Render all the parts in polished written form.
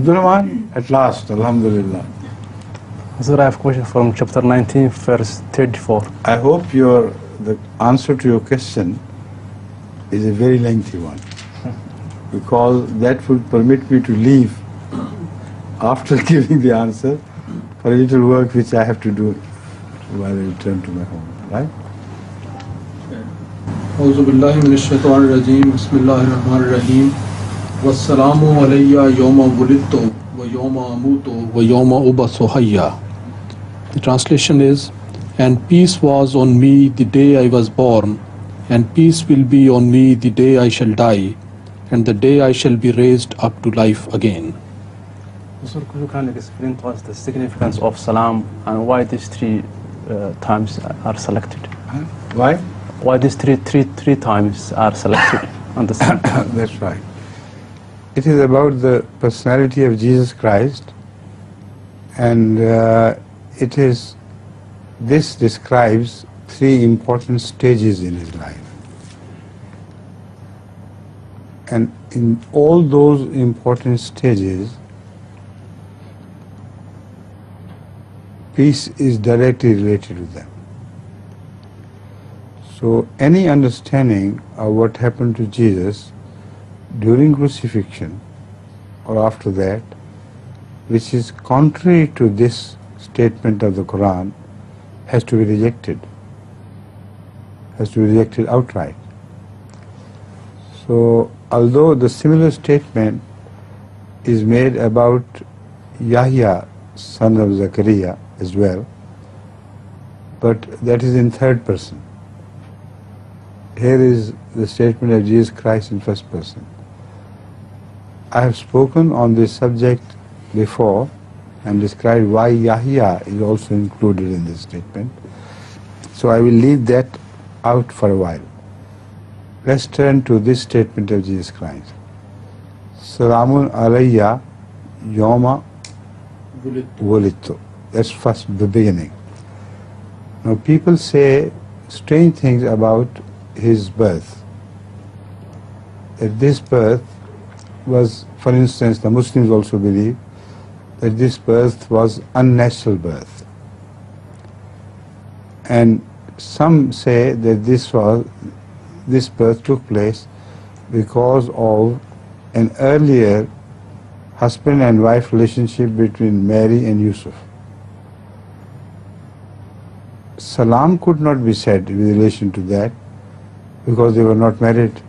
Abdurrahman, at last, Alhamdulillah. Sir, I have a question from chapter 19, verse 34. I hope the answer to your question is a very lengthy one, because that would permit me to leave after giving the answer for a little work which I have to do while I return to my home, right? أعوذ بالله من الشيطان الرجيم بسم الله الرحمن الرحيم والسلام علي يوم ولدت ويوم أموت ويوم أبعث حيا. The translation is, and peace was on me the day I was born, and peace will be on me the day I shall die, and the day I shall be raised up to life again. Sir, could you kindly explain to us the significance of salam and why these three times are selected? Why? Why these three times are selected on the same time? That's right. It is about the personality of Jesus Christ, and this describes three important stages in his life. And in all those important stages, peace is directly related with them. So any understanding of what happened to Jesus during crucifixion or after that, which is contrary to this statement of the Quran, has to be rejected. Has to be rejected outright. So although the similar statement is made about Yahya, son of Zachariah, as well, but that is in third person. Here is the statement of Jesus Christ in first person. I have spoken on this subject before and described why Yahya is also included in this statement. So I will leave that out for a while. Let's turn to this statement of Jesus Christ. Salamun alayya yawma wulidtu. That's first, the beginning. Now people say strange things about his birth. That this birth was, for instance, the Muslims also believe that this birth was unnatural birth. And some say that this birth took place because of an earlier husband and wife relationship between Mary and Yusuf. Salam could not be said with relation to that because they were not married.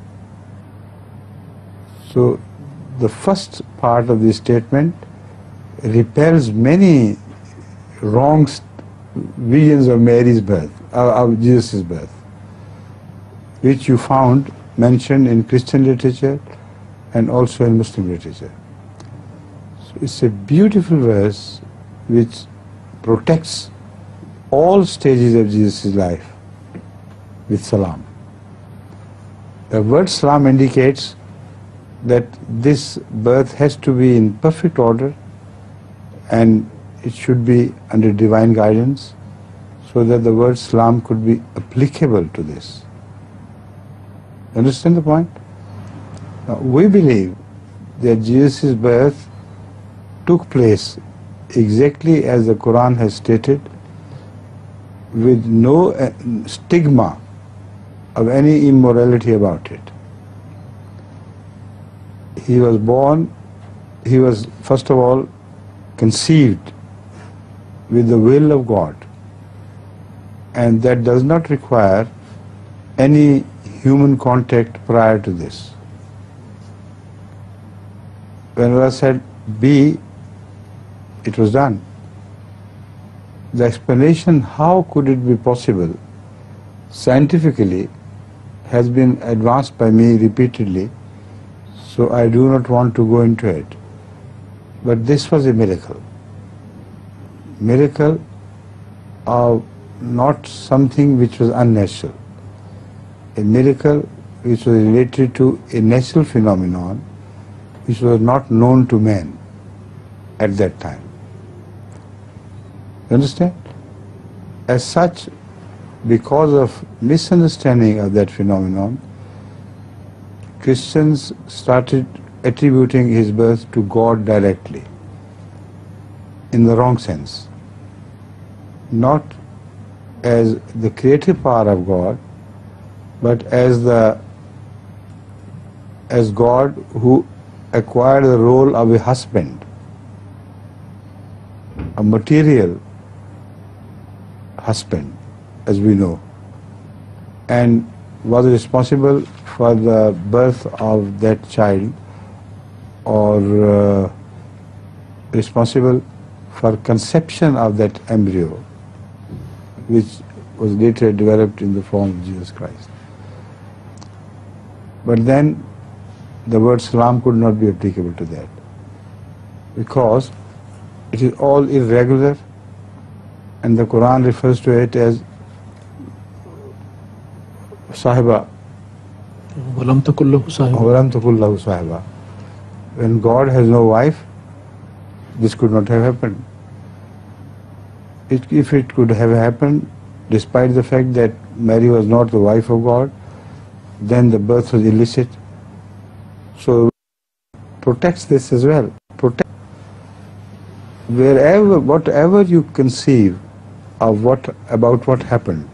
So the first part of this statement repels many wrong visions of Mary's birth, of Jesus' birth, which you found mentioned in Christian literature and also in Muslim literature. So it's a beautiful verse which protects all stages of Jesus' life with salam. The word salam indicates that this birth has to be in perfect order and it should be under divine guidance, so that the word salam could be applicable to this. Understand the point? Now, we believe that Jesus' birth took place exactly as the Quran has stated, with no stigma of any immorality about it. He was born, he was first of all conceived with the will of God, and that does not require any human contact prior to this. When Allah said be, it was done. The explanation how could it be possible scientifically has been advanced by me repeatedly, so I do not want to go into it. But this was a miracle. Miracle of not something which was unnatural. A miracle which was related to a natural phenomenon which was not known to man at that time. You understand? As such, because of misunderstanding of that phenomenon, Christians started attributing his birth to God directly, in the wrong sense. Not as the creative power of God, but as God who acquired the role of a husband, a material husband, as we know, and was responsible for the birth of that child, or responsible for conception of that embryo, which was later developed in the form of Jesus Christ. But then the word salam could not be applicable to that, because it is all irregular, and the Quran refers to it as sahiba. وَلَمْ تَكُنْ لَهُ صَاحِبَةٌ. وَلَمْ تَكُنْ لَهُ صَاحِبَةٌ. When God has no wife, this could not have happened. If it could have happened, despite the fact that Mary was not the wife of God, then the birth was illicit. So protects this as well. Whatever you conceive of about what happened,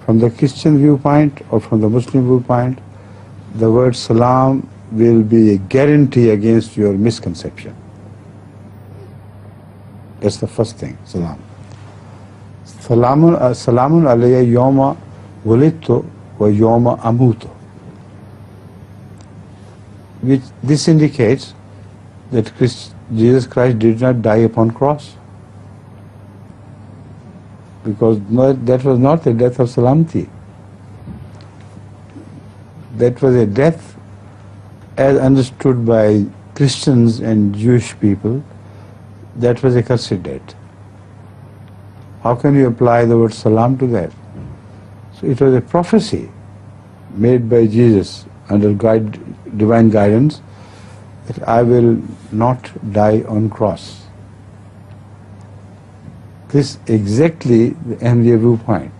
from the Christian viewpoint or from the Muslim viewpoint, the word salam will be a guarantee against your misconception. That's the first thing, salam. Salamun alayya yawma wulidtu wa yawma amutu. This indicates that Jesus Christ did not die upon cross, because that was not the death of salamti. That was a death as understood by Christians and Jewish people. That was a cursed death. How can you apply the word salam to that? So it was a prophecy made by Jesus under divine guidance that I will not die on cross. This exactly the Ahmediyya viewpoint.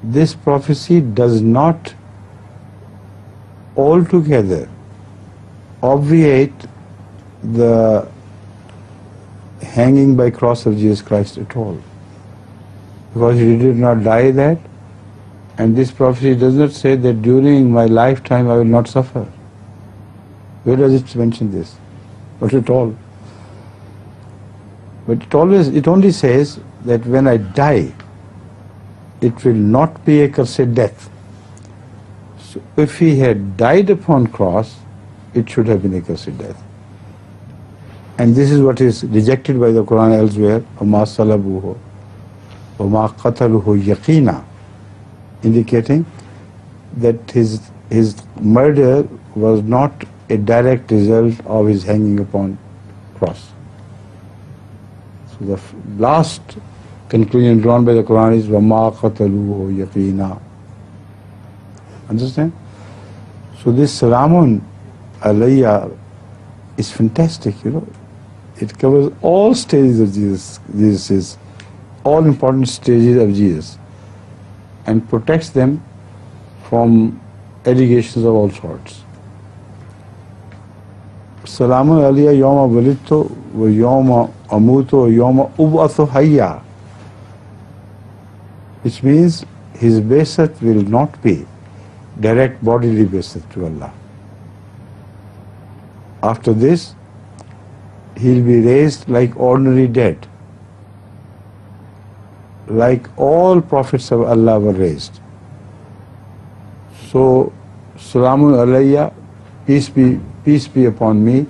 This prophecy does not altogether obviate the hanging by cross of Jesus Christ at all, because he did not die that, and this prophecy does not say that during my lifetime I will not suffer. Where does it mention this? Not at all. But it only says that when I die, it will not be a cursed death. So if he had died upon cross, it should have been a cursed death. And this is what is rejected by the Quran elsewhere, وَمَا صَلَبُوهُ وَمَا قَتَلُوهُ يَقِينًا, indicating that his murder was not a direct result of his hanging upon cross. So the last conclusion drawn by the Quran is وَمَا قَتَلُوهُ يَقِينًا. Understand? So this salamun alayya is fantastic, It covers all stages of Jesus. This is all important stages of Jesus, and protects them from allegations of all sorts. Salamun alayya yawma wulidtu wa yawma amutu wa yawma ub'athu hayya, which means his baisat will not be direct bodily baisat to Allah. After this, he'll be raised like ordinary dead, like all prophets of Allah were raised. So, Salamun alayya, peace be upon me,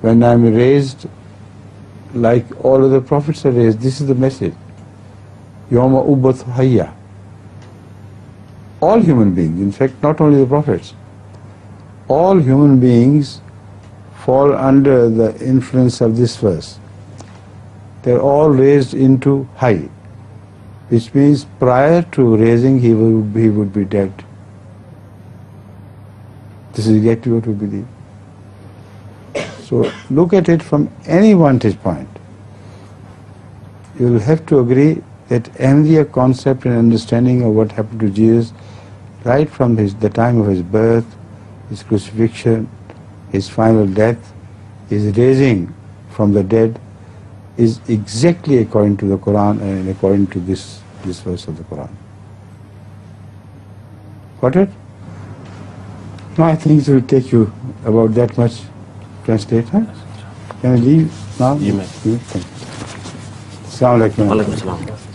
when I am raised like all other prophets are raised. This is the message. Yawma ub'athu hayya. All human beings, in fact, not only the prophets, all human beings fall under the influence of this verse. They're all raised into hayy, which means prior to raising he would be dead. This is exactly what we believe. So look at it from any vantage point. You will have to agree that Ahmediyya concept and understanding of what happened to Jesus right from the time of his birth his crucifixion, his final death, his raising from the dead is exactly according to the Quran and according to this verse of the Quran. Got it? No, I think it will take you about that much translate, huh? Can I leave now? You may. Thank you. Assalamu alaikum. Wa alaikum assalam.